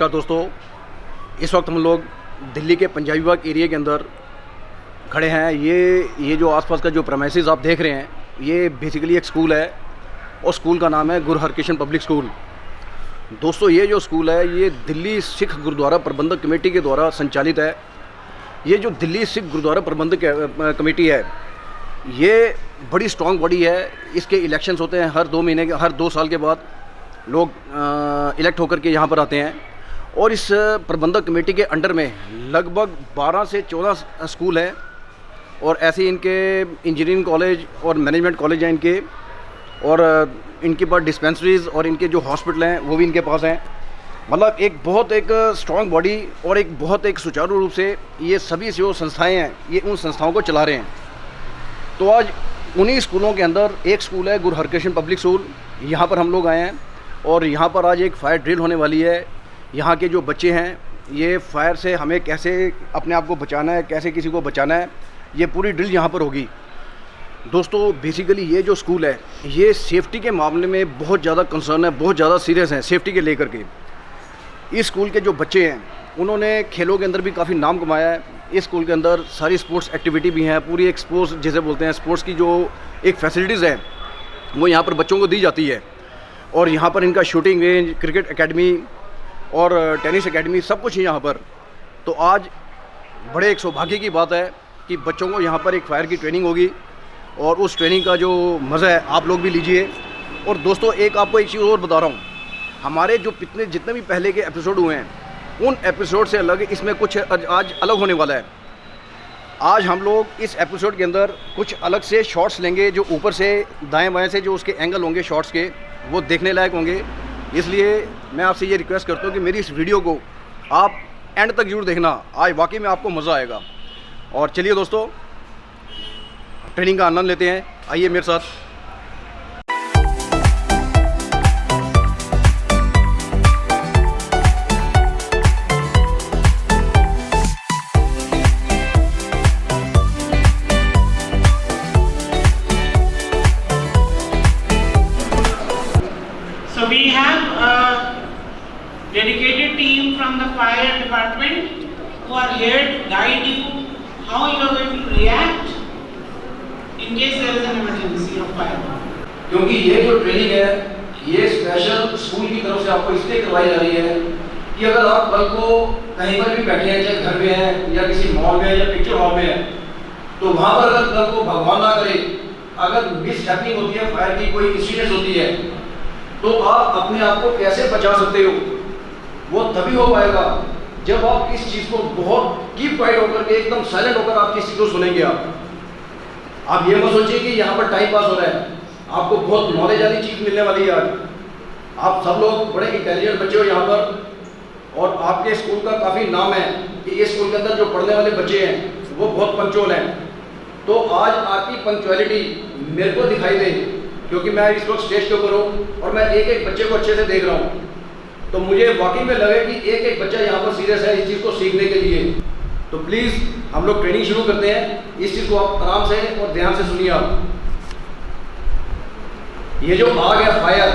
नमस्कार दोस्तों, इस वक्त हम लोग दिल्ली के पंजाबी बाग एरिया के अंदर खड़े हैं। ये जो आसपास का जो प्रेमाइसेस आप देख रहे हैं, ये बेसिकली एक स्कूल है और स्कूल का नाम है गुरु हरकृष्ण पब्लिक स्कूल। दोस्तों, ये जो स्कूल है ये दिल्ली सिख गुरुद्वारा प्रबंधक कमेटी के द्वारा संचालित है। ये जो दिल्ली सिख गुरुद्वारा प्रबंधक कमेटी है, ये बड़ी स्ट्रॉन्ग बॉडी है। इसके इलेक्शंस होते हैं हर 2 महीने के, हर 2 साल के बाद लोग इलेक्ट होकर के यहाँ पर आते हैं। और इस प्रबंधक कमेटी के अंडर में लगभग 12 से 14 स्कूल हैं और ऐसे इनके इंजीनियरिंग कॉलेज और मैनेजमेंट कॉलेज हैं इनके, और इनके पास डिस्पेंसरीज और इनके जो हॉस्पिटल हैं वो भी इनके पास हैं। मतलब एक बहुत एक स्ट्रॉन्ग बॉडी और एक बहुत एक सुचारू रूप से ये सभी जो संस्थाएं हैं ये उन संस्थाओं को चला रहे हैं। तो आज उन्हीं स्कूलों के अंदर एक स्कूल है गुरु हरकृष्ण पब्लिक स्कूल। यहाँ पर हम लोग आए हैं और यहाँ पर आज एक फायर ड्रिल होने वाली है। यहाँ के जो बच्चे हैं ये फायर से हमें कैसे अपने आप को बचाना है, कैसे किसी को बचाना है, ये पूरी ड्रिल यहाँ पर होगी। दोस्तों, बेसिकली ये जो स्कूल है ये सेफ्टी के मामले में बहुत ज़्यादा कंसर्न है, बहुत ज़्यादा सीरियस हैं सेफ्टी के लेकर के। इस स्कूल के जो बच्चे हैं उन्होंने खेलों के अंदर भी काफ़ी नाम कमाया है। इस स्कूल के अंदर सारी स्पोर्ट्स एक्टिविटी भी हैं, पूरी एक स्पोर्ट्स जैसे बोलते हैं स्पोर्ट्स की जो एक फैसिलिटीज़ है वो यहाँ पर बच्चों को दी जाती है। और यहाँ पर इनका शूटिंग रेंज, क्रिकेट एकेडमी और टेनिस एकेडमी सब कुछ है यहाँ पर। तो आज बड़े एक सौभाग्य की बात है कि बच्चों को यहाँ पर एक फायर की ट्रेनिंग होगी और उस ट्रेनिंग का जो मज़ा है आप लोग भी लीजिए। और दोस्तों, एक आपको एक चीज़ और बता रहा हूँ, हमारे जो जितने भी पहले के एपिसोड हुए हैं उन एपिसोड से अलग इसमें कुछ आज अलग होने वाला है। आज हम लोग इस एपिसोड के अंदर कुछ अलग से शॉट्स लेंगे जो ऊपर से दाएं बाएं से जो उसके एंगल होंगे शॉट्स के, वो देखने लायक होंगे। इसलिए मैं आपसे ये रिक्वेस्ट करता हूँ कि मेरी इस वीडियो को आप एंड तक जरूर देखना। आज वाकई में आपको मज़ा आएगा। और चलिए दोस्तों, ट्रेनिंग का आनंद लेते हैं, आइए मेरे साथ। So we have a dedicated team from the fire department who are here to guide you how you are going to react in case there is an emergency of fire. क्योंकि ये जो training है ये special school की तरफ से आपको इसलिए करवाई जा रही है कि अगर आप कल को कहीं पर भी बैठे हैं, चाहे घर में हैं या किसी मॉल में या पिक्चर हॉल में हैं, तो वहाँ पर अगर कल को भगवान ना करे अगर मिस हैपनिंग होती है, फायर की कोई इंसिडेंट होती है, तो आप अपने आप को कैसे बचा सकते हो, वो तभी हो पाएगा जब आप इस चीज़ को बहुत कीप क्वाइट होकर के एकदम साइलेंट होकर आप किसी को सुनेंगे। आप ये मत सोचिए कि यहाँ पर टाइम पास हो रहा है, आपको बहुत नॉलेज वाली चीज़ मिलने वाली है आज। आप सब लोग बड़े इंटेलिजेंट बच्चे हो यहाँ पर और आपके स्कूल का काफ़ी नाम है कि इस स्कूल के अंदर जो पढ़ने वाले बच्चे हैं वो बहुत पंक्चुअल हैं। तो आज आपकी पंक्चुअलिटी मेरे को दिखाई दे, क्योंकि मैं इस वक्त स्टेज के ऊपर हूँ और मैं एक एक बच्चे को अच्छे से देख रहा हूँ, तो मुझे वाकई में लगे कि एक एक बच्चा यहाँ पर सीरियस है इस चीज़ को सीखने के लिए। तो प्लीज़ हम लोग ट्रेनिंग शुरू करते हैं। इस चीज़ को आप आराम से और ध्यान से सुनिए। आप ये जो आग है फायर,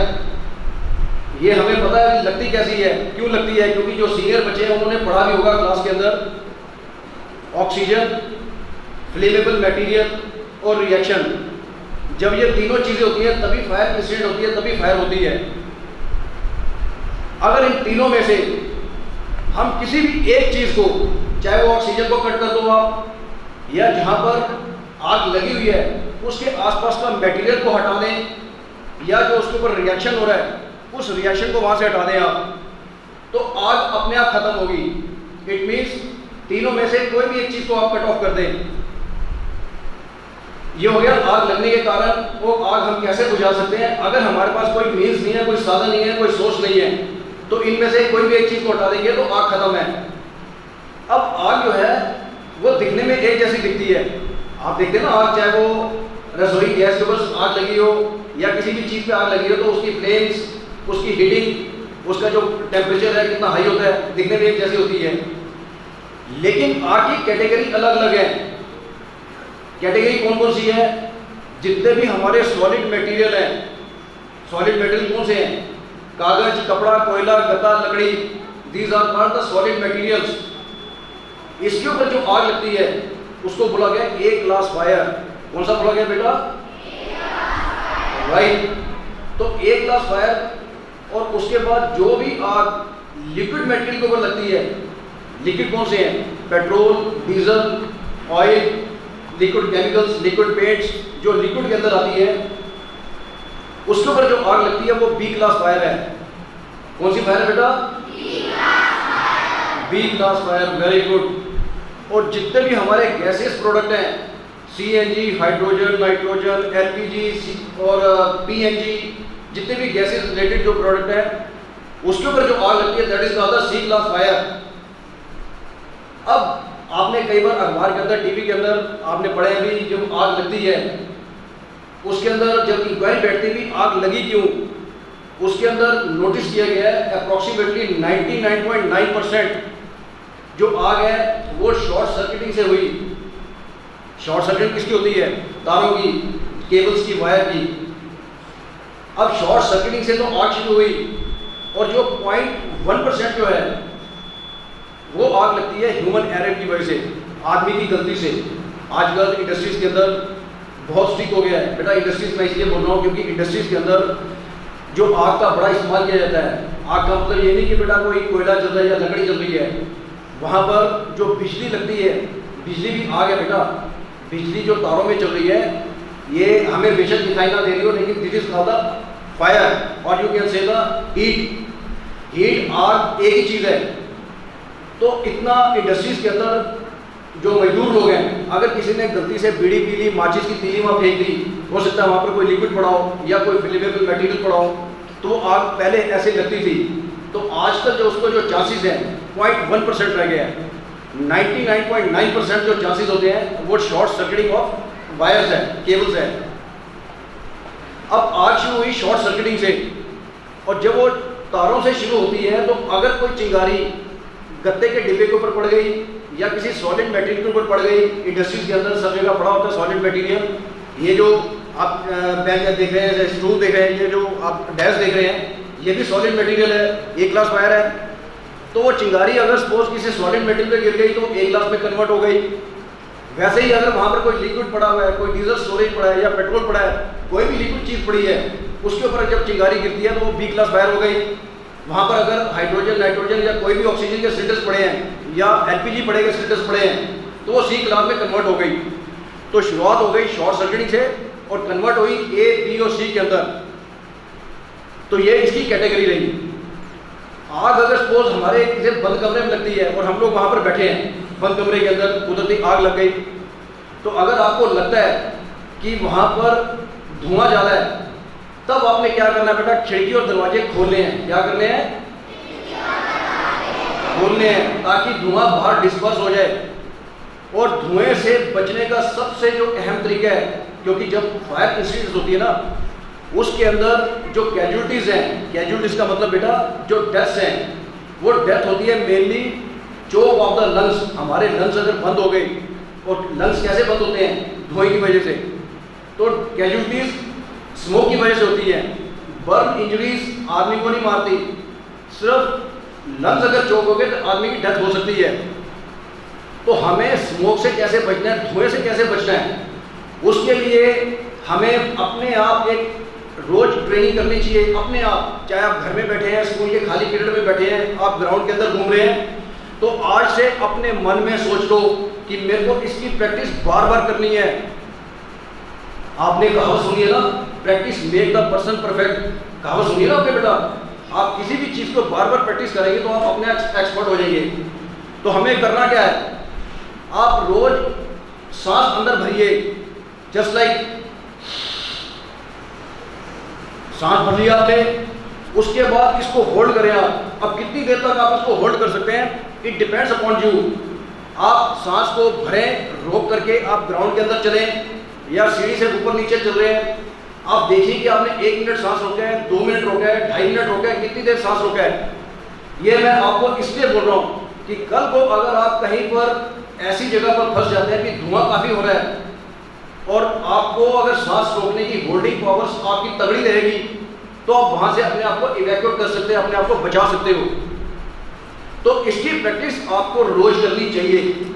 ये हमें पता है लगती कैसी है, क्यों लगती है, क्योंकि जो सीनियर बच्चे हैं उन्होंने पढ़ा भी होगा क्लास के अंदर, ऑक्सीजन, फ्लेमेबल मटेरियल और रिएक्शन। जब ये तीनों चीज़ें होती हैं तभी फायर इंसिडेंट होती है, तभी फायर होती है। अगर इन तीनों में से हम किसी भी एक चीज़ को, चाहे वो ऑक्सीजन को कट कर दो आप, या जहाँ पर आग लगी हुई है उसके आसपास का मटेरियल को हटा दें, या जो उसके ऊपर रिएक्शन हो रहा है उस रिएक्शन को वहाँ से हटा दें आप, तो आग अपने आप खत्म होगी। इट मीन्स तीनों में से कोई भी एक चीज़ को आप कट ऑफ कर दें। ये हो गया आग लगने के कारण। वो आग हम कैसे बुझा सकते हैं? अगर हमारे पास कोई मीन्स नहीं है, कोई साधन नहीं है, कोई सोर्स नहीं है, तो इनमें से कोई भी एक चीज़ को हटा देंगे तो आग खत्म है। अब आग जो है वो दिखने में एक जैसी दिखती है। आप देखते हैं ना, आग चाहे वो रसोई गैस के ऊपर आग लगी हो या किसी भी चीज़ पे आग लगी हो, तो उसकी फ्लेम्स, उसकी हीटिंग, उसका जो टेम्परेचर है कितना हाई होता है, दिखने में एक जैसी होती है। लेकिन आग की कैटेगरी अलग अलग है। कैटेगरी कौन कौन सी है? जितने भी हमारे सॉलिड मटेरियल हैं, सॉलिड मटेरियल कौन से हैं? कागज, कपड़ा, कोयला, गत्ता, लकड़ी, these are called the solid materials. इसके ऊपर जो आग लगती है उसको बोला गया ए क्लास फायर। कौन सा बोला गया बेटा? राइट। तो ए क्लास फायर। और उसके बाद जो भी आग लिक्विड मेटेरियल के ऊपर लगती है, लिक्विड कौन से हैं? Petrol, diesel, oil, liquid chemicals, liquid paints, जो लिक्विड के अंदर आती है उसके ऊपर जो आग लगती है वो बी क्लास फायर है। कौन सी फायर है बेटा? B class fire. Very good. और जितने भी हमारे गैसेस प्रोडक्ट हैं, सीएनजी, हाइड्रोजन, नाइट्रोजन, एलपीजी और पीएनजी, जितने भी गैसेस रिलेटेड जो प्रोडक्ट हैं उसके ऊपर जो आग लगती है that is called the C class fire. अब आपने कई बार अखबार के अंदर, टीवी के अंदर आपने पढ़े अभी जब आग लगती है उसके अंदर जब इंक्वायरी बैठती भी आग लगी क्यों, उसके अंदर नोटिस किया गया है अप्रॉक्सीमेटली 99.9% जो आग है वो शॉर्ट सर्किटिंग से हुई। शॉर्ट सर्किटिंग किसकी होती है? तारों की, केबल्स की, वायर की। अब शॉर्ट सर्किटिंग से तो आग शुरू हुई और जो 0.1% जो है वो आग लगती है ह्यूमन एरर की वजह से, आदमी की गलती से। आजकल इंडस्ट्रीज के अंदर बहुत स्ट्रिक्ट हो गया है बेटा। इंडस्ट्रीज में इसलिए बोल रहा हूँ क्योंकि इंडस्ट्रीज के अंदर जो आग का बड़ा इस्तेमाल किया जाता है। आग का मतलब ये नहीं कि बेटा कोई कोयला जल रहा है या लकड़ी जल रही है, वहाँ पर जो बिजली लगती है, बिजली भी आग है बेटा। बिजली जो तारों में चल रही है ये हमें बेशक दिखाई ना दे रही हो लेकिन this is called the fire और you can say the heat. Heat, आग एक ही चीज़ है। तो इतना इंडस्ट्रीज के अंदर जो मजदूर लोग हैं, अगर किसी ने गलती से बीड़ी पी ली, माचिस की तीली वहाँ फेंक दी, हो सकता है वहाँ पर कोई लिक्विड पड़ा हो या कोई फ्लेमेबल मटेरियल पड़ा हो, तो आग पहले ऐसे लगती थी। तो आजकल जो उसको जो चांसेस हैं 0.1% रह गया है। 99.9% जो चांसेस होते हैं वो शॉर्ट सर्किटिंग ऑफ वायर्स है, केबल्स है। अब आग शुरू हुई शॉर्ट सर्किटिंग से, और जब वो तारों से शुरू होती है तो अगर कोई चिंगारी गत्ते के डिब्बे के ऊपर पड़ गई या किसी सॉलिड मटेरियल के ऊपर पड़ गई, इंडस्ट्रीज के अंदर सब जगह पड़ा होता है सॉलिड मटेरियल। ये जो आप बैंक देख रहे हैं, स्टूल देख रहे हैं, ये जो आप डैश देख रहे हैं, ये भी सॉलिड मटेरियल है, ए क्लास फायर है। तो वो चिंगारी अगर सपोज किसी सॉलिड मटेरियल पे गिर गई तो ए क्लास में कन्वर्ट हो गई। वैसे ही अगर वहाँ पर कोई लिक्विड पड़ा हुआ है, कोई डीजल स्टोरेज पड़ा है या पेट्रोल पड़ा है, कोई भी लिक्विड चीज़ पड़ी है, उसके ऊपर जब चिंगारी गिरती है तो वो बी क्लास फायर हो गई। वहाँ पर अगर हाइड्रोजन, नाइट्रोजन या कोई भी ऑक्सीजन के सिलेंडर्स पड़े हैं या एलपीजी पड़े के सिलेंडर्स पड़े हैं तो वो सी क्लास में कन्वर्ट हो गई। तो शुरुआत हो गई शॉर्ट सर्किटिंग से और कन्वर्ट हुई ए, बी और सी के अंदर। तो ये इसकी कैटेगरी रही। आग अगर सपोज हमारे किसी बंद कमरे में लगती है और हम लोग वहाँ पर बैठे हैं बंद कमरे के अंदर, कुदरती आग लग गई, तो अगर आपको लगता है कि वहाँ पर धुआं ज़्यादा है, तब आपने क्या करना है बेटा? खिड़की और दरवाजे खोलने हैं। क्या करने हैं? खोलने हैं, ताकि धुआं बाहर डिस्पर्स हो जाए। और धुएं से बचने का सबसे जो अहम तरीका है, क्योंकि जब फायर इंसिडेंट होती है ना, उसके अंदर जो कैजुअलिटीज़ हैं, कैजुअलिटीज़ का मतलब बेटा जो डेथ्स हैं, वो डेथ होती है mainly choke of the lungs. हमारे लंग्स अगर बंद हो गए, और लंग्स कैसे बंद होते हैं? धुएं की वजह से। तो कैजुअलिटीज़ स्मोक की वजह से होती है। बर्न इंजरीज आदमी को नहीं मारती, सिर्फ लंग्स अगर चोक हो गए तो आदमी की डेथ हो सकती है। तो हमें स्मोक से कैसे बचना है, धुएं से कैसे बचना है, उसके लिए हमें अपने आप एक रोज ट्रेनिंग करनी चाहिए अपने आप। चाहे आप घर में बैठे हैं, स्कूल के खाली पीरियड में बैठे हैं, आप ग्राउंड के अंदर घूम रहे हैं, तो आज से अपने मन में सोच लो कि मेरे को इसकी प्रैक्टिस बार बार करनी है। आपने कहावत सुनी है ना, practice make the person perfect. कहावत सुनिए ना आपने बेटा। आप किसी भी चीज़ को बार बार प्रैक्टिस करेंगे तो आप अपने एक्सपर्ट हो जाएंगे। तो हमें करना क्या है? आप रोज सांस अंदर भरिए, जस्ट लाइक सांस भर लिया आपने, उसके बाद इसको होल्ड करें आप। अब कितनी देर तक आप इसको होल्ड कर सकते हैं, इट डिपेंड्स अपॉन यू। आप सांस को भरें, रोक करके आप ग्राउंड के अंदर चलें या सीढ़ी से ऊपर नीचे चल रहे हैं, आप देखिए कि आपने 1 मिनट सांस रोका है, 2 मिनट रोका है, 2.5 मिनट रोका है, कितनी देर सांस रोका है। ये मैं आपको इसलिए बोल रहा हूँ कि कल को अगर आप कहीं पर ऐसी जगह पर फंस जाते हैं कि धुआं काफ़ी हो रहा है और आपको अगर सांस रोकने की होल्डिंग पावर्स आपकी तगड़ी रहेगी, तो आप वहाँ से अपने आप को इवैक्यूएट कर सकते हैं, अपने आप को बचा सकते हो। तो इसकी प्रैक्टिस आपको रोज करनी चाहिए।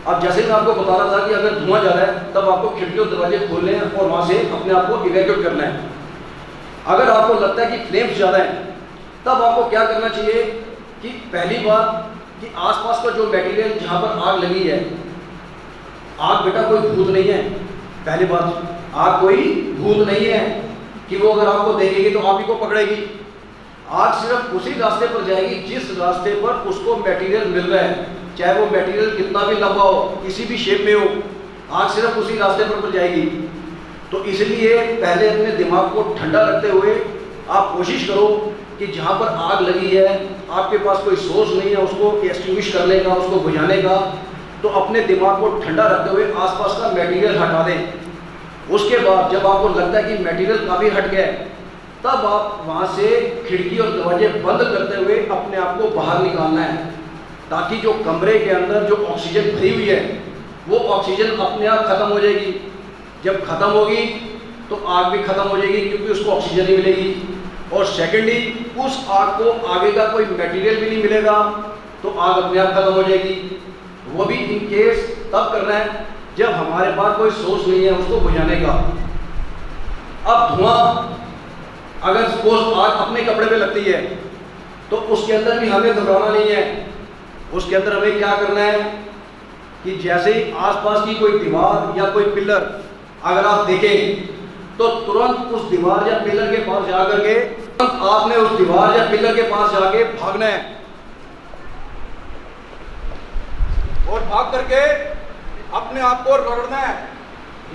अब जैसे मैं आपको बता रहा था कि अगर धुआं ज़्यादा है तब आपको खिड़की और दरवाजे खोलने हैं और वहाँ से अपने आप को इवैक्यूएट करना है। अगर आपको लगता है कि फ्लेम्स ज़्यादा हैं तब आपको क्या करना चाहिए कि पहली बात कि आसपास का जो मटेरियल जहाँ पर आग लगी है, आग बेटा कोई भूत नहीं है। पहली बात, आग कोई भूत नहीं है कि वो अगर आपको देखेगी तो आप ही को पकड़ेगी। आग सिर्फ उसी रास्ते पर जाएगी जिस रास्ते पर उसको मटेरियल मिल रहा है, चाहे वो मटेरियल कितना भी लंबा हो, किसी भी शेप में हो, आग सिर्फ उसी रास्ते पर जाएगी। तो इसलिए पहले अपने दिमाग को ठंडा रखते हुए आप कोशिश करो कि जहाँ पर आग लगी है आपके पास कोई सोर्स नहीं है उसको एक्सटिंग्विश करने का, उसको बुझाने का, तो अपने दिमाग को ठंडा रखते हुए आसपास का मटेरियल हटा दें। उसके बाद जब आपको लगता है कि मटेरियल काफ़ी हट गया है तब आप वहाँ से खिड़की और दरवाजे बंद करते हुए अपने आप को बाहर निकालना है, ताकि जो कमरे के अंदर जो ऑक्सीजन भरी हुई है वो ऑक्सीजन अपने आप खत्म हो जाएगी। जब खत्म होगी तो आग भी खत्म हो जाएगी क्योंकि उसको ऑक्सीजन ही मिलेगी। और सेकेंडली उस आग को आगे का कोई मटेरियल भी नहीं मिलेगा तो आग अपने आप खत्म हो जाएगी। वो भी इन केस तब करना है जब हमारे पास कोई सोर्स नहीं है उसको बुझाने का। अब धुआं अगर सपोज आग अपने कपड़े पे लगती है तो उसके अंदर भी हमें घबराना नहीं है। उसके अंदर हमें क्या करना है कि जैसे ही आसपास की कोई दीवार या कोई पिलर अगर आप देखें तो तुरंत उस दीवार या पिलर के पास जाकर के तुरंत आपने उस दीवार या पिलर के पास जाके भागना है और भाग करके अपने आप को रगड़ना है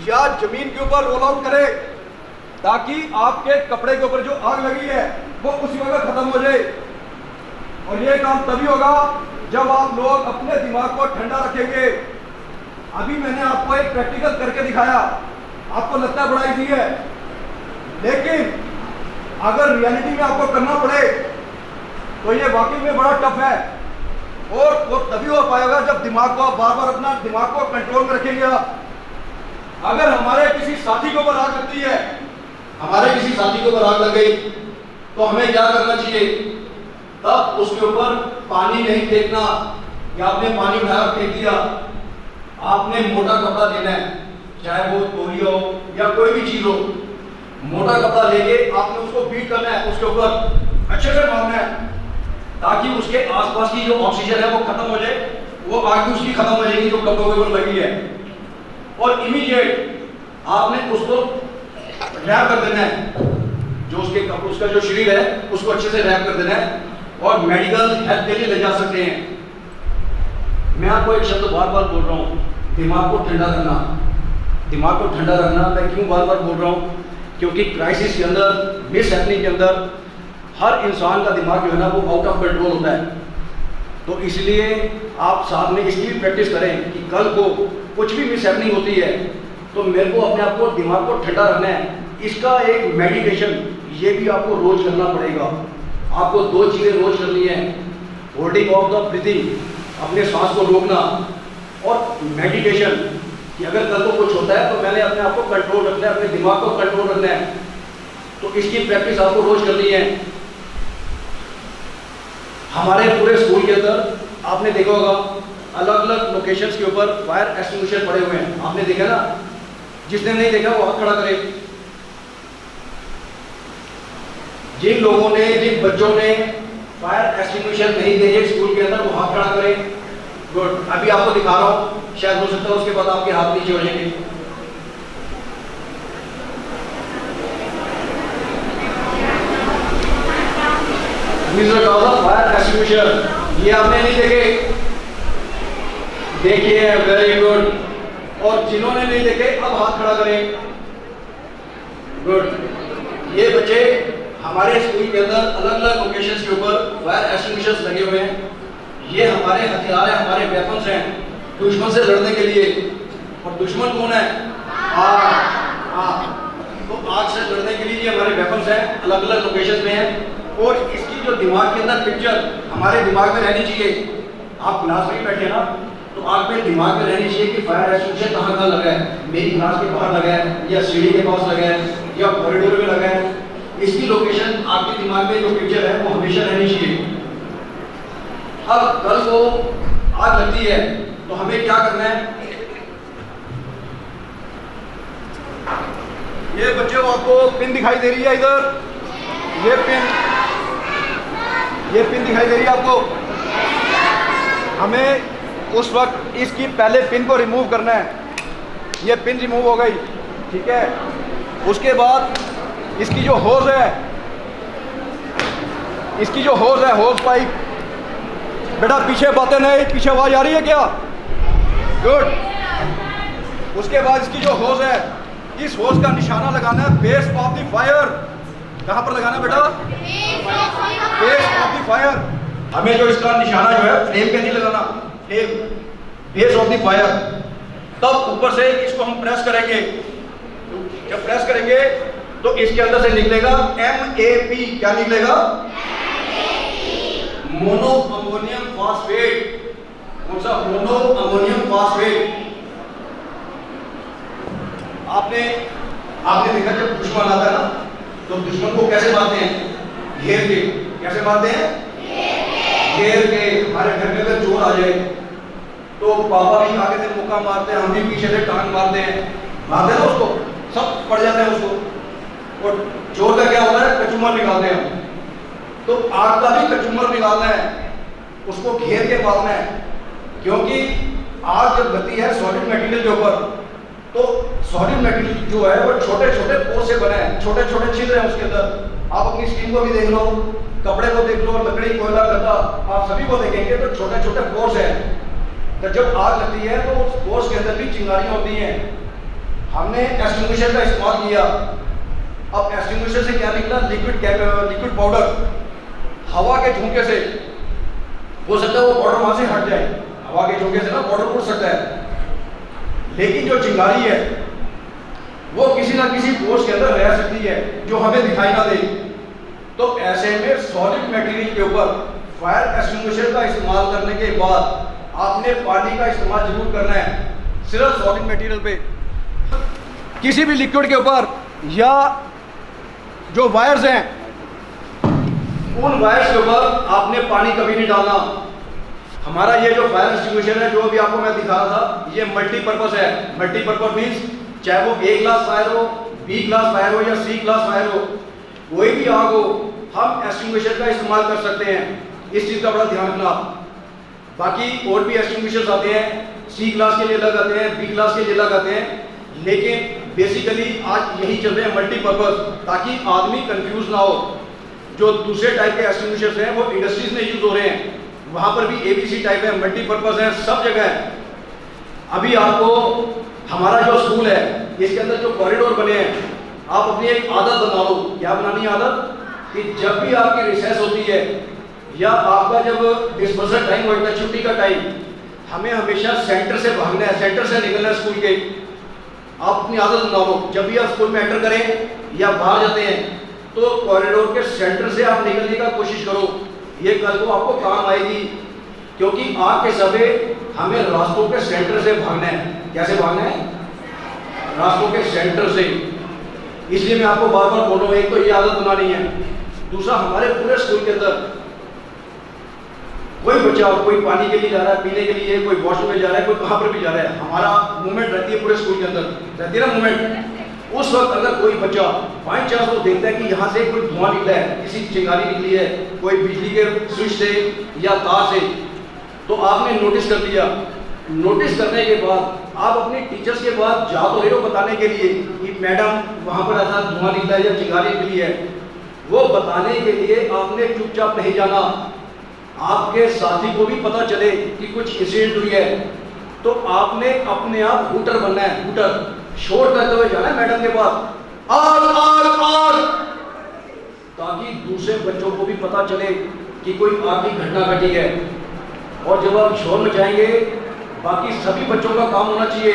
या जमीन के ऊपर रोल आउट करे ताकि आपके कपड़े के ऊपर जो आग लगी है वो उसी वक्त खत्म हो जाए। और ये काम तभी होगा जब आप लोग अपने दिमाग को ठंडा रखेंगे। अभी मैंने आपको एक प्रैक्टिकल करके दिखाया, आपको लगता है बड़ा इजी है, लेकिन अगर रियलिटी में आपको करना पड़े तो ये वाकई में बड़ा टफ है। और वो तभी हो पाएगा जब दिमाग को आप बार बार अपना दिमाग को कंट्रोल में रखेंगे। अगर हमारे किसी साथी के ऊपर आग लगती है, हमारे किसी साथी के ऊपर आग लग गई तो हमें क्या करना चाहिए? तब उसके ऊपर पानी नहीं फेंकना या आपने पानी उठाया फेंक दिया, आपने मोटा कपड़ा लेना है, चाहे वो तौलिया हो या कोई भी चीज हो, मोटा कपड़ा लेके आपने उसको बीट करना है, उसके ऊपर अच्छे से मारना है ताकि उसके आसपास की जो ऑक्सीजन है वो खत्म हो जाए, वो आग भी उसकी खत्म हो जाएगी जो कपड़ों के ऊपर लगी है। और इमीडिएट आपने उसको रैप कर देना है, जो उसका जो शरीर है उसको अच्छे से रैप कर देना है और मेडिकल हेल्प के लिए ले जा सकते हैं। मैं आपको एक शब्द बार बार बोल रहा हूँ, दिमाग को ठंडा रखना। दिमाग को ठंडा रखना मैं क्यों बार बार बोल रहा हूँ? क्योंकि क्राइसिस के अंदर, मिस हैपनिंग के अंदर हर इंसान का दिमाग जो है ना वो आउट ऑफ कंट्रोल होता है। तो इसलिए आप साथ में इसकी भी प्रैक्टिस करें कि कल को कुछ भी मिस हैपनिंग होती है तो मेरे को अपने आप को दिमाग को ठंडा रखना है। इसका एक मेडिटेशन ये भी आपको रोज करना पड़ेगा। आपको दो चीज़ें रोज करनी है, होल्डिंग ऑफ द ब्रीथिंग, अपने सांस को रोकना, और मेडिटेशन कि अगर कल को कुछ होता है तो मैंने अपने आप को कंट्रोल रखना है, अपने दिमाग को कंट्रोल रखना है। तो इसकी प्रैक्टिस आपको रोज करनी है। हमारे पूरे स्कूल के अंदर आपने देखा होगा अलग अलग लोकेशंस के ऊपर फायर एक्सटिंग्विशर पड़े हुए हैं, आपने देखा ना? जिसने नहीं देखा वो हाथ खड़ा करे। जिन लोगों ने, जिन बच्चों ने फायर एक्सटिंग्विशर नहीं देखे स्कूल के अंदर वो हाथ खड़ा करें। गुड। अभी आपको दिखा रहा हूँ, शायद हो सकता है उसके बाद आपके हाथ नीचे हो जाएंगे। फायर एक्सटिंग्विशर ये आपने नहीं देखे? देखिए, वेरी गुड। और जिन्होंने नहीं देखे अब हाथ खड़ा करें। गुड। ये बच्चे हमारे स्कूल के अंदर अलग अलग लोकेशंस के ऊपर फायर एक्सटिंग्विशर्स लगे हुए हैं। ये हमारे हथियार हैं, हमारे वेपन्स हैं दुश्मन से लड़ने के लिए। और दुश्मन कौन है? आग। तो आग से लड़ने के लिए ये हमारे वेपन्स हैं, अलग अलग लोकेशंस में हैं। और इसकी जो दिमाग के अंदर पिक्चर हमारे दिमाग में रहनी चाहिए। आप क्लास में बैठे ना तो आपके दिमाग में रहनी चाहिए कि फायर एक्सटिंग्विशर कहाँ कहाँ लगा है, मेरी क्लास के बाहर लगा है या सीढ़ी के पास लगा है या कॉरिडोर में लगा है। इसकी लोकेशन आपके दिमाग में जो पिक्चर है वो हमेशा रहनी चाहिए। अब कल को आग लगती है तो हमें क्या करना है? ये बच्चों आपको पिन दिखाई दे रही है इधर, ये पिन दिखाई दे रही है आपको। हमें उस वक्त इसकी पहले पिन को रिमूव करना है। ये पिन रिमूव हो गई, ठीक है। उसके बाद इसकी जो होज है, होज पाइप, बेटा पीछे बातें नहीं, पीछे आवाज आ रही है क्या? गुड। उसके बाद इसकी जो होज है, इस होज का निशाना लगाना है बेस ऑफ द फायर। कहां पर लगाना है बेटा? Base of the fire. हमें जो इसका निशाना जो है फ्लेम पे नहीं लगाना, flame base of the fire. तब ऊपर से इसको हम प्रेस करेंगे। जब प्रेस करेंगे तो इसके अंदर से निकलेगा MAP। क्या निकलेगा? Mono ammonium phosphate. कौन सा? Mono ammonium phosphate. आपने देखा जब दुश्मन आता है ना, तो दुश्मन को कैसे मारते हैं? घेर के। कैसे मारते हैं? घेर के। हमारे घर में अगर चोर आ जाए तो पापा भी आगे से मुक्का मारते हैं, हम भी पीछे से टांग मारते हैं, मारते हैं ना उसको, सब पड़ जाते हैं उसको। और चोर का क्या होता है? कचूमर निकालते हैं हम। तो आग का भी कचूमर निकालना है, उसको घेर के मारना है। क्योंकि आग जब लगती है सॉलिड मटेरियल के ऊपर, तो सॉलिड मटेरियल जो है वो छोटे छोटे पोर से बना है, छोटे छोटे छिद्र हैं उसके अंदर। आप अपनी स्किन को भी देख लो, कपड़े को देख लो, लकड़ी, कोयला, गद्दा, आप सभी को देखेंगे तो छोटे छोटे पोर्स हैं। तो जब आग लगती है तो उस पोर्स के अंदर भी चिंगारियां होती हैं। हमने एक्सटिंग्विशर का इस्तेमाल किया। अब एक्सटिंग्विशर से क्या निकला? Liquid powder. हवा के झोंके से हो सकता है वो पाउडर वहां से हट जाए, हवा के झोंके से ना पाउडर उड़ सकता है। लेकिन जो चिंगारी है वो किसी ना किसी पोर्स के अंदर रह सकती है जो हमें दिखाई ना दे। तो ऐसे में सॉलिड मटेरियल के ऊपर फायर एक्सटिंग्विशर का इस्तेमाल करने के बाद आपने पानी का इस्तेमाल जरूर करना है। सिर्फ सॉलिड मटेरियल पे, किसी भी लिक्विड के ऊपर या जो वायर्स हैं उन वायर्स के ऊपर आपने पानी कभी नहीं डालना। हमारा ये जो फायर एक्सटिंग्विशर है जो अभी आपको मैं दिखा रहा था, ये मल्टीपर्पज है। मल्टीपर्पज मीन्स चाहे वो A क्लास फायर हो, B क्लास फायर हो या C क्लास फायर हो, कोई भी आग हो, हम एक्सटिंग्विशर का इस्तेमाल कर सकते हैं। इस चीज़ का बड़ा ध्यान रखना। बाकी और भी एक्सटिंग्विशर्स आते हैं, C क्लास के लिए अलग आते हैं, B क्लास के लिए अलग आते हैं, लेकिन बेसिकली आज यही चल रहे हैं मल्टीपर्पज, ताकि आदमी कंफ्यूज ना हो। जो दूसरे टाइप के एक्सटिंग्विशर्स हैं वो इंडस्ट्रीज में यूज हो रहे हैं, वहां पर भी ABC टाइप है, मल्टीपर्पज है, सब जगह है। अभी आपको हमारा जो स्कूल है इसके अंदर जो कॉरिडोर बने हैं, आप अपनी एक आदत बना लो। क्या बनानी आदत? कि जब भी आपकी रिसेस होती है या आपका जब डिस्पर्सल टाइम होता है, छुट्टी का टाइम, हमें हमेशा सेंटर से भागना है, सेंटर से निकलना है स्कूल के। आप अपनी आदत बना लो, जब भी आप स्कूल में एंटर करें या बाहर जाते हैं तो कॉरिडोर के सेंटर से आप निकलने का कोशिश करो। ये कल को आपको काम आएगी, क्योंकि आग के समय हमें रास्तों के सेंटर से भागना है। कैसे भागना है? रास्तों के सेंटर से। इसलिए मैं आपको बार बार बोल रहा हूं, एक तो ये आदत बनानी है, दूसरा हमारे पूरे स्कूल के अंदर कोई बच्चा, कोई पानी के लिए जा रहा है, पीने के लिए, कोई वॉशरूम में जा रहा है, कोई कहां पर भी जा रहा है, हमारा मूवमेंट रहती है पूरे स्कूल के अंदर, रहती है ना मूवमेंट। उस वक्त अगर कोई बच्चा बाई चांस वो देखता है कि यहाँ से कोई धुआं निकला है, किसी चिंगारी निकली है, कोई बिजली के स्विच से या तार से, तो आपने नोटिस कर लिया। नोटिस करने के बाद आप अपने टीचर्स के पास जा तो रहे हो बताने के लिए कि मैडम वहाँ पर ऐसा धुआं निकला है या चिंगारी निकली है, वो बताने के लिए आपने चुपचाप नहीं जाना। आपके साथी को भी पता चले कि कुछ इंसिडेंट हुई है, तो आपने अपने आप हूटर बनना है, हूटर शोर करते हुए जाना है मैडम के पास, आग आग आग, ताकि दूसरे बच्चों को भी पता चले कि कोई आग की घटना घटी है। और जब आप शोर मचाएंगे, बाकी सभी बच्चों का काम होना चाहिए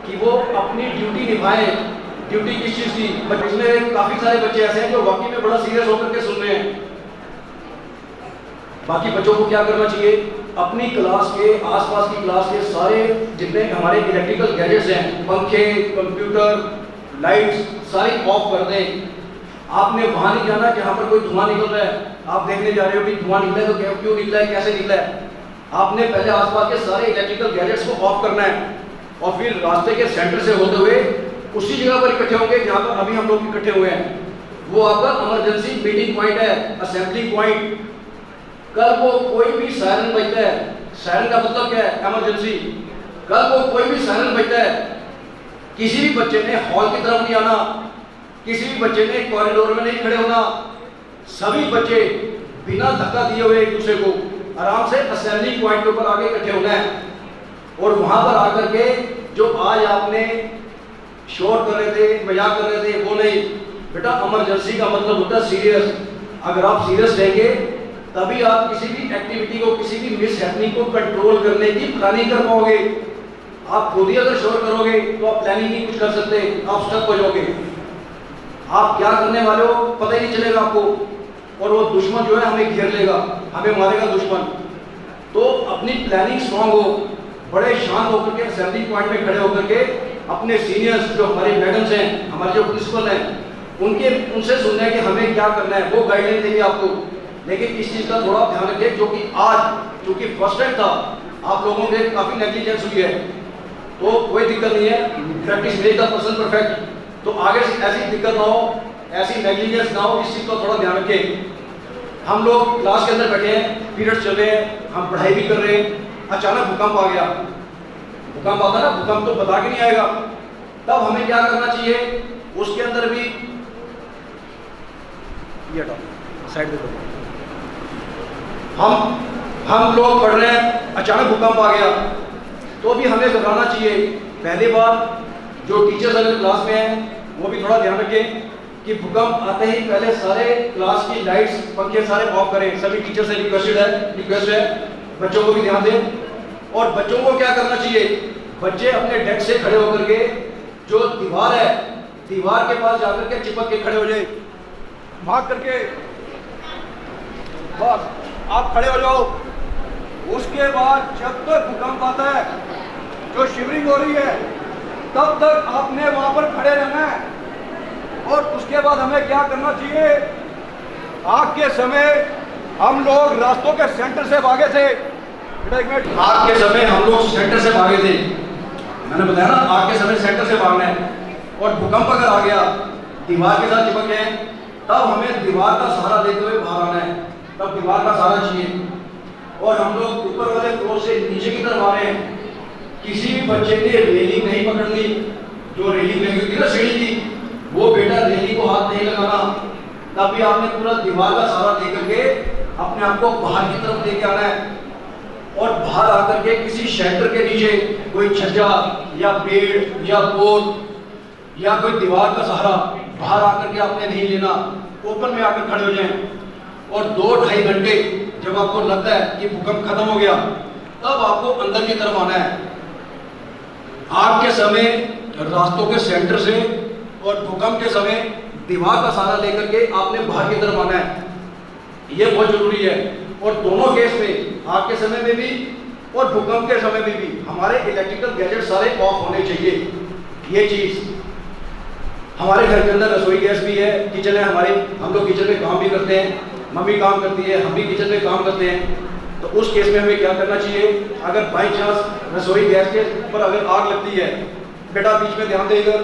कि वो अपनी ड्यूटी निभाएं। ड्यूटी किस चीज़ की? इसमें काफ़ी सारे बच्चे ऐसे हैं जो वाकई में बड़ा सीरियस होकर के सुन रहे हैं। बाकी बच्चों को क्या करना चाहिए? अपनी क्लास के आसपास की क्लास के सारे जितने हमारे इलेक्ट्रिकल गैजेट्स हैं, पंखे, कंप्यूटर, लाइट्स, सारी ऑफ कर दें। आपने वहां नहीं जाना जहां पर कोई धुआं निकल रहा है। आप देखने जा रहे हो कि धुआं निकला है तो क्यों निकला है, कैसे निकला है, आपने पहले आसपास के सारे इलेक्ट्रिकल गैजेट्स को ऑफ करना है और फिर रास्ते के सेंटर से होते हुए उसी जगह पर इकट्ठे होंगे जहाँ पर अभी हम लोग इकट्ठे हुए हैं। वो आपका इमरजेंसी मीटिंग पॉइंट है, असेंबली पॉइंट। कल को कोई भी सायरन बजता है, सायरन का मतलब क्या है? इमरजेंसी। कल को कोई भी सायरन बजता है, किसी भी बच्चे ने हॉल की तरफ नहीं आना, किसी भी बच्चे ने कॉरिडोर में नहीं खड़े होना। सभी बच्चे बिना धक्का दिए हुए एक दूसरे को आराम से असेंबली पॉइंट के ऊपर आके इकट्ठे होना है। और वहां पर आकर के जो आज आपने शोर कर रहे थे, मजाक कर रहे थे, वो नहीं बेटा। इमरजेंसी का मतलब होता है सीरियस। अगर आप सीरियस रहेंगे तभी आप किसी भी एक्टिविटी को, किसी भी मिस हैपनिंग को कंट्रोल करने की प्लानिंग कर पाओगे। आप खुद ही अगर शोर करोगे तो आप प्लानिंग नहीं कुछ कर सकते, आप स्टक हो जाओगे। आप क्या करने वाले हो पता ही नहीं चलेगा आपको, और वो दुश्मन जो है हमें घेर लेगा, हमें मारेगा दुश्मन। तो अपनी प्लानिंग स्ट्रांग हो, बड़े शांत होकर के असेंबली पॉइंट में खड़े होकर के अपने सीनियर्स जो हमारे मैडम्स हैं, हमारे जो प्रिंसिपल हैं, उनसे सुनना है कि हमें क्या करना है, वो गाइडलाइन देंगे आपको। लेकिन इस चीज़ का थोड़ा ध्यान रखें, जो कि आज चूंकि फर्स्ट टाइम था, आप लोगों में काफ़ी नेग्लिजेंस हुई है, तो कोई दिक्कत नहीं है। Practice make the person perfect. तो आगे से ऐसी दिक्कत ना हो, ऐसी नेग्लिजेंस ना हो, इस चीज़ का थोड़ा ध्यान रखें। हम लोग क्लास के अंदर बैठे हैं, पीरियड्स चल रहे हैं, हम पढ़ाई भी कर रहे हैं, अचानक भूकंप आ गया। भूकंप आता ना, भूकंप तो बता के नहीं आएगा। तब हमें क्या करना चाहिए? उसके अंदर भी ये साइड पे करो। हम लोग पढ़ रहे हैं, अचानक भूकंप आ गया, तो भी हमें घबराना चाहिए। पहली बार जो टीचर्स अगर क्लास में हैं वो भी थोड़ा ध्यान रखें कि भूकंप आते ही पहले सारे क्लास की लाइट्स, पंखे सारे ऑफ करें। सभी टीचर से रिक्वेस्ट है, बच्चों को भी ध्यान दें। और बच्चों को क्या करना चाहिए? बच्चे अपने डेस्क से खड़े होकर के जो दीवार है, दीवार के पास जाकर के चिपक के खड़े हो जाए, भाग करके बस आप खड़े हो जाओ। उसके बाद जब तक भूकंप आता है, जो शिवरिंग हो रही है, तब तक आपने वहां पर खड़े रहना है। और उसके बाद हमें क्या करना चाहिए? आग के समय हम लोग रास्तों के सेंटर से भागे थे। आग के समय हम लोग सेंटर से भागे थे, मैंने बताया ना, आग के समय सेंटर से भागना है। और भूकंप अगर आ गया, दीवार के साथ चिपक गए, तब हमें दीवार का सहारा लेते हुए बाहर आना है। तब दीवार का सहारा चाहिए। और हम लोग ऊपर वाले फ्लोर से नीचे की तरफ आ रहे हैं। किसी भी बच्चे ने रेलिंग नहीं पकड़नी, जो रेलिंग लगी होती है ना सीढ़ी की, वो बेटा रेलिंग को हाथ नहीं लगाना। तभी आपने पूरा दीवार का सहारा लेकर के अपने आप को बाहर की तरफ लेके आना है। और बाहर आकर के किसी शेल्टर के नीचे, कोई छज्जा या पेड़ या पोल या कोई दीवार का सहारा बाहर आकर के आपने नहीं लेना, ओपन में आकर खड़े हो जाएं। और 2-2.5 घंटे जब आपको लगता है कि भूकंप खत्म हो गया, तब आपको अंदर की तरफ आना है। आग के समय रास्तों के सेंटर से और भूकंप के समय दीवार का सहारा लेकर के आपने बाहर की तरफ आना है। यह बहुत जरूरी है। और दोनों केस में, आग के समय में भी और भूकंप के समय में भी, हमारे इलेक्ट्रिकल गैजेट सारे ऑफ होने चाहिए। ये चीज़ हमारे घर के अंदर रसोई गैस भी है, किचन है हमारी, हम लोग किचन में काम भी करते हैं, मम्मी काम करती है, हम भी किचन में काम करते हैं। तो उस केस में हमें क्या करना चाहिए? अगर बाई चांस रसोई गैस के ऊपर अगर आग लगती है, बेटा बीच में ध्यान देकर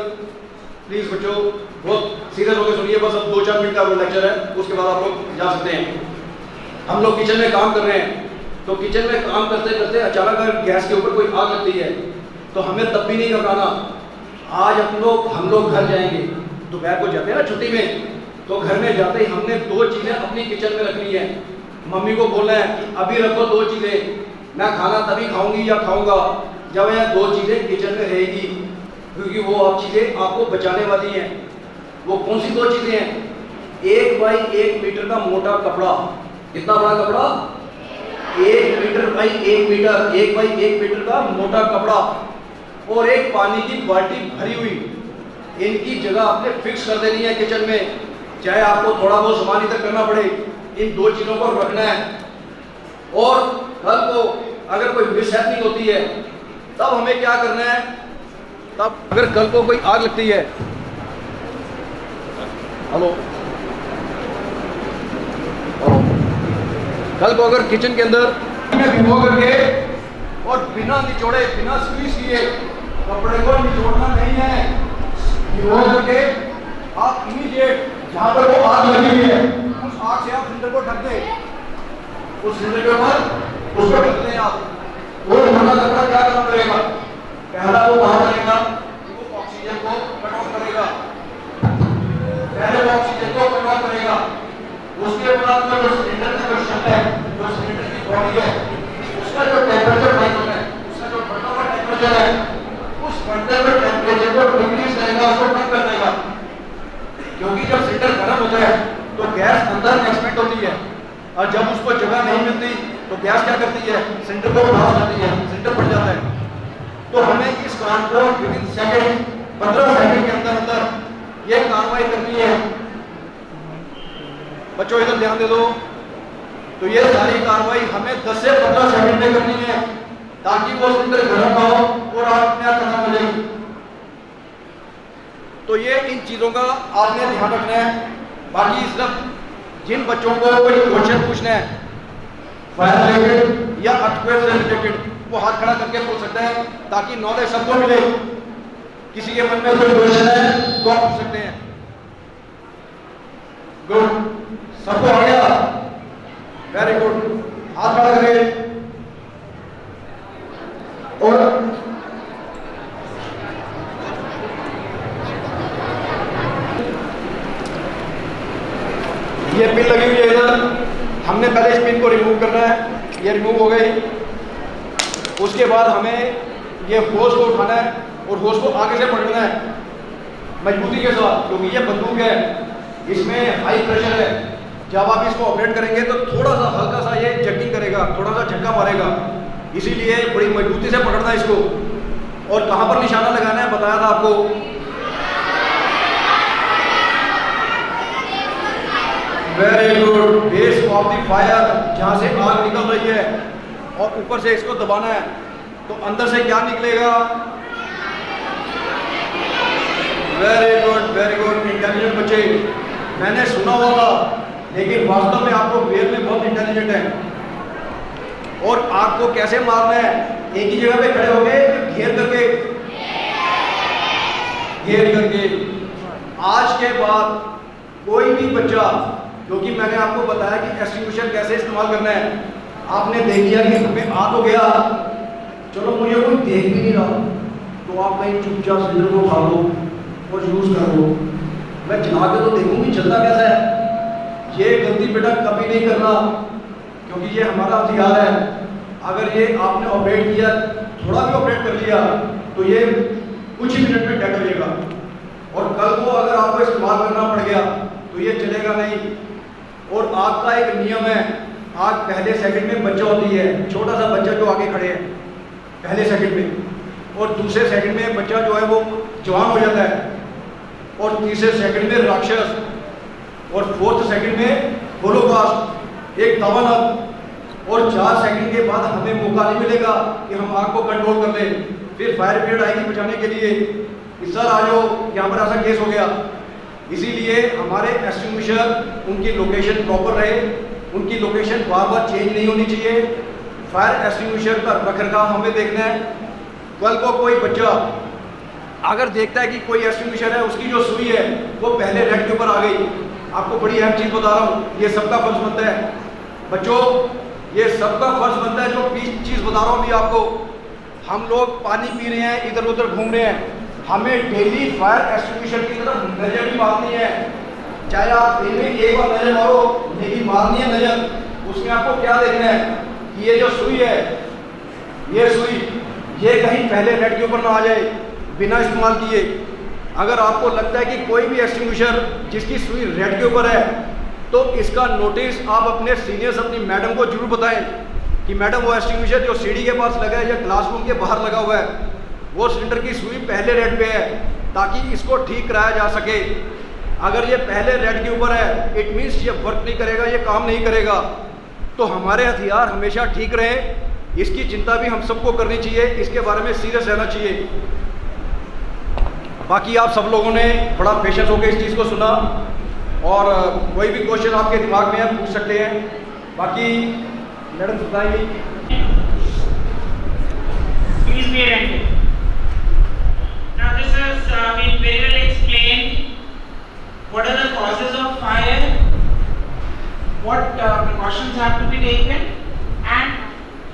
प्लीज़ बच्चों बहुत सीरियस होकर सुनिए, बस अब 2-4 मिनट का वो लेक्चर है, उसके बाद आप लोग जा सकते हैं। हम लोग किचन में काम कर रहे हैं, तो किचन में काम करते करते अचानक अगर गैस के ऊपर कोई आग लगती है, तो हमें तब भी नहीं घबराना। आज हम लोग घर जाएंगे, दोपहर को जाते हैं ना छुट्टी में, तो घर में जाते ही हमने 2 चीज़ें अपनी किचन में रखनी है। मम्मी को बोलना है कि अभी रखो 2 चीज़ें, मैं खाना तभी खाऊंगी या खाऊंगा जब यह 2 चीज़ें किचन में रहेगी, क्योंकि वो आप चीज़ें आपको बचाने वाली हैं। वो कौन सी 2 चीज़ें हैं? 1 बाई 1 मीटर का मोटा कपड़ा। कितना बड़ा कपड़ा? 1 metre by 1 metre, 1 by 1 metre का मोटा कपड़ा, और एक पानी की बाल्टी भरी हुई। इनकी जगह आपने फिक्स कर देनी है किचन में, चाहे आपको थोड़ा बहुत सामान इधर करना पड़े, इन 2 चीज़ों को रखना है। और कल को अगर कोई मिसहैपनिंग होती है, तब हमें क्या करना है? तब अगर कल को कोई आग लगती है, हेलो, कल को अगर किचन के अंदर में भिगो करके और बिना निचोड़े, बिना सुई सिए कपड़े को निचोड़ना नहीं है। भिगो करके आप इमीडिएट जहाँ पर वो आग लगी हुई है उस आग से आप सिलेंडर को ढक दें। उस सिलेंडर के ऊपर उसको ढक दें आप। वो धुआं कपड़ा क्या काम करेगा? पहला वो कहाँ करेगा? वो ऑक्सीजन को कट ऑफ करेगा। पहले वो ऑक्सीजन को कट ऑफ करेगा। उसके बाद में जो सिलेंडर का जो शट है, जो सिलेंडर की बॉडी है, उसका जो टेम्परेचर बढ़ता है, उसका जो बढ़ता हुआ टेम्परेचर है, उस बढ़ते हुए टेम्परेचर को डिक्रीज करेगा, उसको कम कर देगा। क्योंकि जब सिलेंडर गर्म होता है तो गैस अंदर एक्सपेंड होती है और जब उसको जगह नहीं मिलती तो गैस क्या करती है? सिलेंडर को उठा जाती है, सिलेंडर फट जाता है। तो हमें इस काम को विदिन सेकंड 15 सेकंड के अंदर अंदर ये कार्रवाई करनी है। बच्चों इधर ध्यान दे दो। तो ये सारी कार्रवाई हमें 10 से 15 सेकंड में करनी है ताकि वो सिलेंडर गर्म ना हो और आग अपने आप खत्म हो जाएगी। तो ये इन चीज़ों का आपने ध्यान रखना है। बाकी सिर्फ जिन बच्चों को कोई क्वेश्चन पूछना है फायर रिलेटेड या अर्थक्वेक से रिलेटेड, वो हाथ खड़ा करके पूछ सकते हैं ताकि नॉलेज सबको मिले। किसी के मन में कोई क्वेश्चन है तो आप पूछ सकते हैं। गुड, सबको आ गया? वेरी गुड, हाथ खड़ा करें। और ये पिन लगी हुई है इधर, हमने पहले इस पिन को रिमूव करना है। ये रिमूव हो गई। उसके बाद हमें ये होज को उठाना है और होज को आगे से पकड़ना है मजबूती के साथ, क्योंकि ये बंदूक है, इसमें हाई प्रेशर है। जब आप इसको ऑपरेट करेंगे तो थोड़ा सा हल्का सा ये जर्किंग करेगा, थोड़ा सा झटका मारेगा, इसीलिए बड़ी मजबूती से पकड़ना है इसको। और कहाँ पर निशाना लगाना है बताया था आपको। Very good, base of the fire, जहाँ से आग निकल रही है और ऊपर से इसको दबाना है तो अंदर से क्या निकलेगा? वेरी गुड, इंटेलिजेंट बच्चे। मैंने सुना हुआ था लेकिन वास्तव में आपको रियल में बहुत इंटेलिजेंट है। और आग को कैसे मारना है? एक ही जगह पे खड़े हो गए, घेर करके। आज के बाद कोई भी बच्चा, क्योंकि मैंने आपको बताया कि एक्सटिंग्विशर कैसे इस्तेमाल करना है, आपने देख लिया कि हमें आ तो गया, चलो मुझे कोई देख भी नहीं रहा, तो आप कहीं चुपचाप सिलेंडर को उठा लो और यूज़ कर लो। मैं चला के तो देखूंगी चलता कैसा है। ये गलती बेटा कभी नहीं करना, क्योंकि ये हमारा हथियार है। अगर ये आपने ऑपरेट किया, थोड़ा भी ऑपरेट कर लिया, तो ये कुछ ही मिनट में डेड हो जाएगा। और कल को अगर आपको इस्तेमाल करना पड़ गया तो ये चलेगा नहीं। और आग का एक नियम है, आग पहले सेकंड में बच्चा होती है, छोटा सा बच्चा जो आगे खड़े हैं पहले सेकंड में, और दूसरे सेकंड में बच्चा जो है वो जवान हो जाता है, और तीसरे सेकंड में राक्षस, और फोर्थ सेकंड में होलोकास्ट, एक दावानल, और 4 सेकंड के बाद हमें मौका नहीं मिलेगा कि हम आग को कंट्रोल कर लें। फिर फायर ब्रिगेड आएगी बचाने के लिए कि सर आ जाओ, यहाँ पर ऐसा केस हो गया। इसीलिए हमारे एक्सटिंग्विशर उनकी लोकेशन प्रॉपर रहे, उनकी लोकेशन बार बार चेंज नहीं होनी चाहिए। फायर एक्सटिंग्विशर का रखरखाव हमें देखना है। कल को कोई बच्चा अगर देखता है कि कोई एक्सटिंग्विशर है, उसकी जो सुई है वो पहले रेड के ऊपर आ गई, आपको बड़ी अहम चीज़ बता रहा हूँ, ये सबका फर्ज बनता है बच्चों, ये सबका फर्ज बनता है। जो चीज़ बता रहा हूँ अभी आपको, हम लोग पानी पी रहे हैं, इधर उधर घूम रहे हैं, हमें डेली फायर एक्सटिंग्विशर की तरफ नज़र भी मारनी है। चाहे आप दिन में एक बार नज़र मारो, लेकिन मारनी है नज़र। उसमें आपको क्या देखना है कि ये जो सुई है, ये सुई ये कहीं पहले रेड के ऊपर ना आ जाए बिना इस्तेमाल किए। अगर आपको लगता है कि कोई भी एक्सटिंग्विशर जिसकी सुई रेड के ऊपर है, तो इसका नोटिस आप अपने सीनियर्स, अपनी मैडम को जरूर बताएं कि मैडम वो एक्सटिंग्विशर जो सीढ़ी के पास लगा है या क्लासरूम के बाहर लगा हुआ है, वो सिलेंडर की सुई पहले रेड पे है, ताकि इसको ठीक कराया जा सके। अगर ये पहले रेड के ऊपर है, इट मीन्स ये वर्क नहीं करेगा, ये काम नहीं करेगा। तो हमारे हथियार हमेशा ठीक रहें, इसकी चिंता भी हम सबको करनी चाहिए, इसके बारे में सीरियस रहना चाहिए। बाकी आप सब लोगों ने बड़ा पेशेंस होकर इस चीज़ को सुना, और कोई भी क्वेश्चन आपके दिमाग में है पूछ सकते हैं। बाकी मैडम बताएंगी। Please be attentive. Now this has been very well explained. What are the causes of fire? What precautions have to be taken? And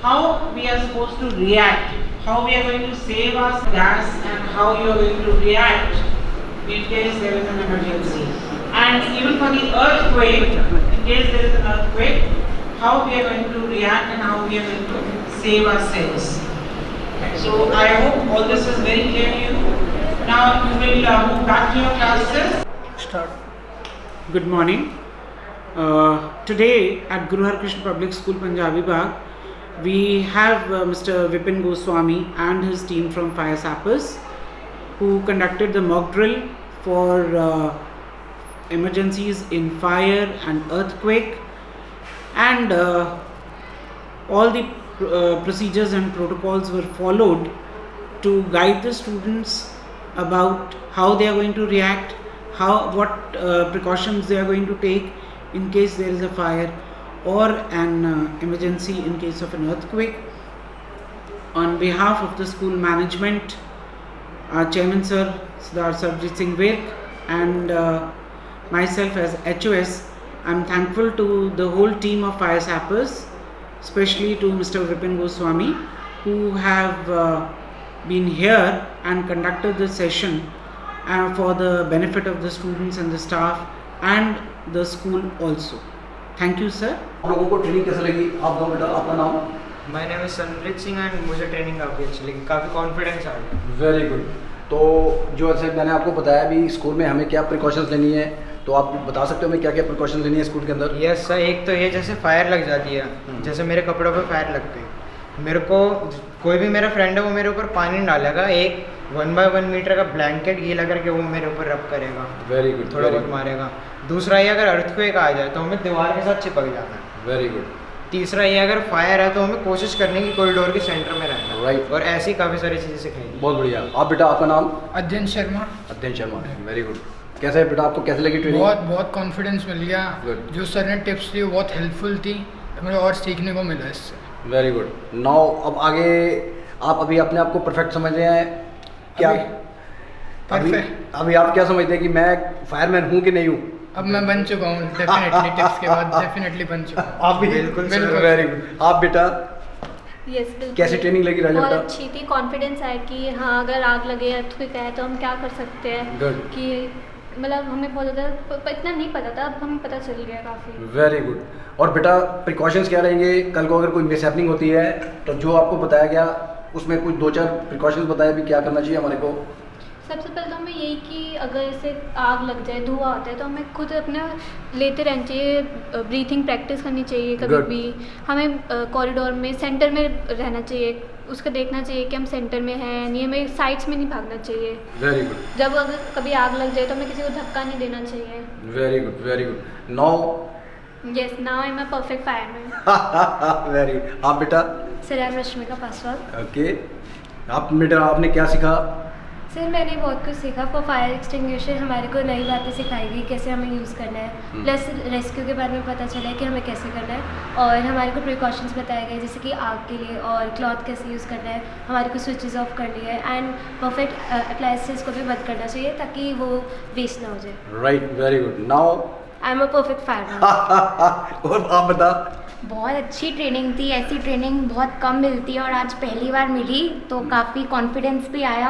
how we are supposed to react? How we are going to save our gas and how you are going to react in case there is an emergency. And even for the earthquake, in case there is an earthquake, how we are going to react and how we are going to save ourselves. So I hope all this is very clear to you. Now you will move back to your classes. Start. Good morning. Today at Guru Har Krishna Public School, Punjabi Bagh, we have Mr. Vipin Goswami and his team from Fire Sappers who conducted the mock drill for emergencies in fire and earthquake, and all the procedures and protocols were followed to guide the students about how they are going to react, what precautions they are going to take in case there is a fire or an emergency in case of an earthquake. On behalf of the school management, our chairman sir, Sardar Sarabjit Singh Virk, and myself as HOS, I am thankful to the whole team of Fire Sappers, especially to Mr. Vipin Goswami, who have been here and conducted this session for the benefit of the students and the staff and the school also. Thank you, sir. आप लोगों को training कैसे लगी? आप दो बेटा, आपका नाम? My name is Sanpreet Singh and मुझे ट्रेनिंग काफ़ी अच्छी लगी, काफ़ी कॉन्फिडेंस आ गया। Very good. तो जो ऐसे मैंने आपको बताया भी स्कूल में हमें क्या प्रिकॉशंस लेनी है, तो आप बता सकते हो हमें क्या क्या प्रिकॉशंस लेनी है स्कूल के अंदर? यस सर, एक तो ये जैसे फायर लग जाती है, जैसे मेरे कपड़ों पे फायर लग गई, मेरे को कोई भी मेरा फ्रेंड है वो मेरे ऊपर पानी डालेगा, एक 1 by 1 मीटर का ब्लैंकेट गीला करके वो मेरे ऊपर रब करेगा। Very good. थोड़ा बहुत मारेगा। दूसरा ये अगर अर्थक्वेक आ जाए तो हमें दीवार के साथ चिपक जाना है। Very good. तीसरा ये अगर फायर है तो हमें कोशिश करने की कॉरिडोर के सेंटर में रहना है। राइट। और ऐसी काफ़ी सारी चीज़ें सिखाई। बहुत बढ़िया। आप बेटा, आपका नाम? अध्ययन शर्मा। अध्ययन शर्मा। Very good. कैसे है बेटा, आपको कैसे लगी ट्रेनिंग? बहुत कॉन्फिडेंस मिल गया। Good. जो सर ने टिप्स दी वो बहुत हेल्पफुल थी, मुझे और सीखने को मिला इससे। Very good. नाउ अब आगे आप अभी अपने आप को परफेक्ट समझ रहे हैं क्या? अभी आप क्या समझते हैं कि मैं फायरमैन हूँ कि नहीं हूँ? अब मैं बन चुका हूँ डेफिनेटली, टिप्स के बाद डेफिनेटली बन चुका हूँ। आप भी? बिल्कुल। Very good. आप बेटा? यस, बिल्कुल। कैसी ट्रेनिंग लगी राजा बेटा? बहुत अच्छी थी। कॉन्फिडेंस है कि हाँ, अगर आग लगे अर्थक्वेक है तो हम क्या कर सकते हैं। गुड। कि मतलब हमें बहुत ज़्यादा इतना नहीं पता था, अब हमें पता चल गया काफ़ी। Very good. और बेटा प्रिकॉशंस क्या रहेंगे कल को अगर कोई मिसहैपनिंग होती है तो जो आपको बताया गया उसमें कुछ 2-4 प्रिकॉशंस बताए भी क्या करना चाहिए हमारे को? सबसे पहले तो हमें यही कि अगर जैसे आग लग जाए, धुआं आता है, तो हमें खुद अपना लेते रहना चाहिए, ब्रीथिंग प्रैक्टिस करनी चाहिए कभी Good. भी। हमें कॉरिडोर में सेंटर में रहना चाहिए, उसका देखना चाहिए कि हम सेंटर में हैं नहीं, हमें साइड्स में नहीं भागना चाहिए। Very good. जब अगर कभी आग लग जाए तो हमें किसी को धक्का नहीं देना चाहिए। Very good, very good. Now Yes, now I'm a perfect fireman. Very good. आप बेटा? Sir, I'm Rashmika Paswan. Okay. आप बेटा, आपने क्या सीखा? सर, मैंने बहुत कुछ सीखा। फॉर फायर एक्सटिंग्विशर हमारे को नई बातें सिखाई गई, कैसे हमें यूज़ करना है, प्लस रेस्क्यू के बारे में पता चला है कि हमें कैसे करना है, और हमारे को प्रिकॉशंस बताए गए जैसे कि आग के लिए, और क्लॉथ कैसे यूज़ करना है, हमारे को स्विचेस ऑफ करनी है, एंड परफेक्ट अप्लायंसेस को भी बंद करना चाहिए ताकि वो वेस्ट ना हो जाए। Right, very good. Now I am a perfect fireman. और आप बता? बहुत अच्छी ट्रेनिंग थी, ऐसी ट्रेनिंग बहुत कम मिलती है और आज पहली बार मिली तो काफ़ी कॉन्फिडेंस भी आया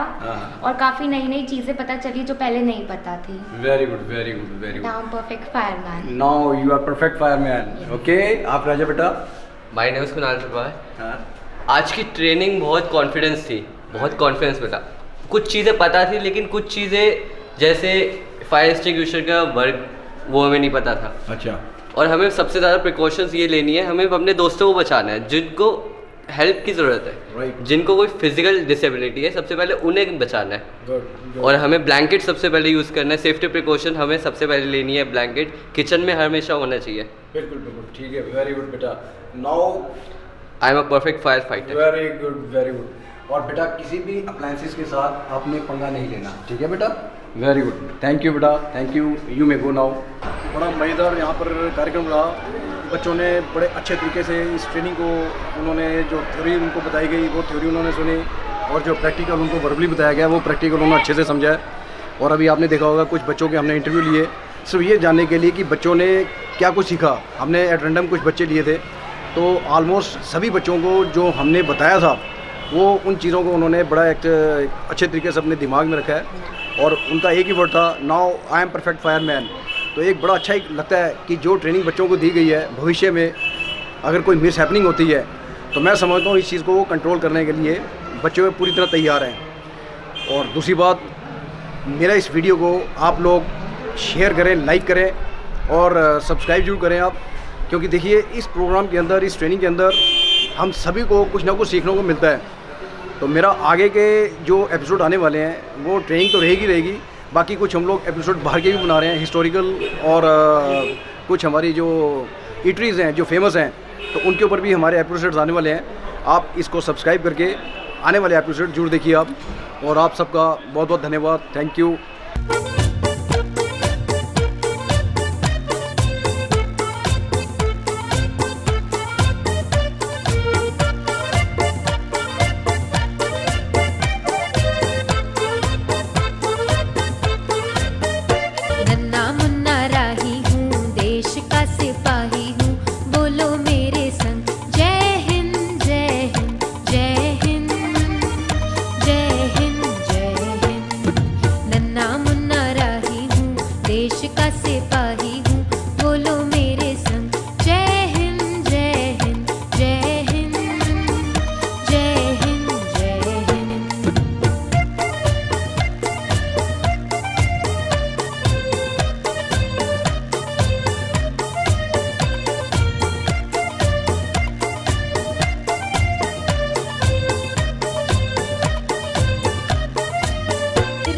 और काफ़ी नई नई चीज़ें पता चली जो पहले नहीं पता थी। Very good, very good, very good. Now perfect fireman. Now you are perfect fireman. Okay. आप राजा बेटा? My name is Kunal Tripathi. आज की ट्रेनिंग बहुत कॉन्फिडेंस थी, बहुत कॉन्फिडेंस मिला। कुछ चीज़ें पता थी लेकिन कुछ चीज़ें जैसे फायर एक्सटिंग्विशर का वर्क वो हमें नहीं पता था। अच्छा। और हमें सबसे ज़्यादा प्रिकॉशंस ये लेनी है, हमें अपने दोस्तों को बचाना है जिनको हेल्प की ज़रूरत है। Right. जिनको कोई फिजिकल डिसेबिलिटी है सबसे पहले उन्हें बचाना है। गुड। और हमें ब्लैंकेट सबसे पहले यूज़ करना है। सेफ्टी प्रिकॉशन हमें सबसे पहले लेनी है। ब्लैंकेट किचन में हमेशा होना चाहिए। बिल्कुल बिल्कुल ठीक है। वेरी गुड बेटा। Now I am a perfect fire fighter. Very good, very good. और बेटा किसी भी अप्लायंसेस के साथ आपने पंगा नहीं लेना, ठीक है बेटा? Very good. थैंक यू बेटा, thank you. You may go now. बड़ा मज़ेदार यहाँ पर कार्यक्रम रहा। बच्चों ने बड़े अच्छे तरीके से इस ट्रेनिंग को, उन्होंने जो थ्योरी उनको बताई गई वो थ्योरी उन्होंने सुनी, और जो प्रैक्टिकल उनको वर्बली बताया गया वो प्रैक्टिकल उन्होंने अच्छे से समझा है। और अभी आपने देखा होगा कुछ बच्चों के हमने इंटरव्यू लिए सिर्फ ये जानने के लिए कि बच्चों ने क्या कुछ सीखा। हमने एट रैंडम कुछ बच्चे लिए थे, तो ऑलमोस्ट सभी बच्चों को जो हमने बताया था वो उन चीज़ों को उन्होंने बड़ा एक अच्छे तरीके से अपने दिमाग में रखा है। और उनका एक ही वर्ड था, now I am perfect fireman. तो एक बड़ा अच्छा एक लगता है कि जो ट्रेनिंग बच्चों को दी गई है, भविष्य में अगर कोई मिस हैपनिंग होती है तो मैं समझता हूँ इस चीज़ को कंट्रोल करने के लिए बच्चे पूरी तरह तैयार हैं। और दूसरी बात, मेरा इस वीडियो को आप लोग शेयर करें, लाइक करें और सब्सक्राइब जरूर करें आप, क्योंकि देखिए इस प्रोग्राम के अंदर, इस ट्रेनिंग के अंदर हम सभी को कुछ ना कुछ सीखने को मिलता है। तो मेरा आगे के जो एपिसोड आने वाले हैं वो ट्रेनिंग तो रहेगी, बाकी कुछ हम लोग एपिसोड बाहर के भी बना रहे हैं, हिस्टोरिकल और कुछ हमारी जो ईटरीज़ हैं जो फेमस हैं, तो उनके ऊपर भी हमारे एपिसोड्स आने वाले हैं। आप इसको सब्सक्राइब करके आने वाले एपिसोड जरूर देखिए आप। और आप सबका बहुत बहुत धन्यवाद, थैंक यू। नन्ना मुन्ना राही हूँ, देश का सिपाही हूँ, बोलो मेरे संग जय हिंद जय हिंद जय हिंद जय हिंद जय हिंद। नन्ना मुन्ना राही हूँ, देश का सिपाही हूँ, बोलो मेरे संग जय हिंद जय हिंद जय हिंद जय हिंद जय हिंद।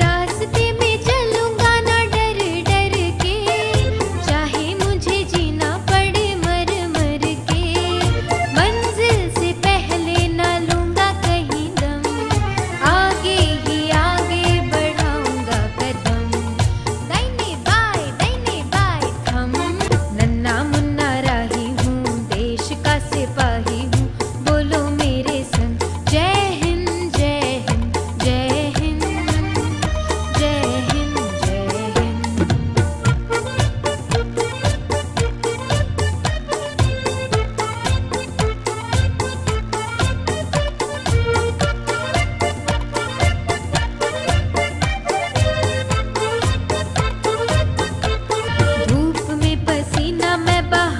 रास्ते में चलूंगा ना डर डर के, चाहे मुझे जीना पड़े मर मर के। मंजिल से पहले ना लूंगा कहीं दम, आगे ही आगे बढ़ाऊंगा कदम। दाहिने बाएं थम। नन्ना मुन्ना राही हूँ, देश का सिपाही हूँ, बोलो मेरे संग जय हिंद जय हिंद जय हिंद जय हिंद जय हिंद। धूप में पसीना मैं बहा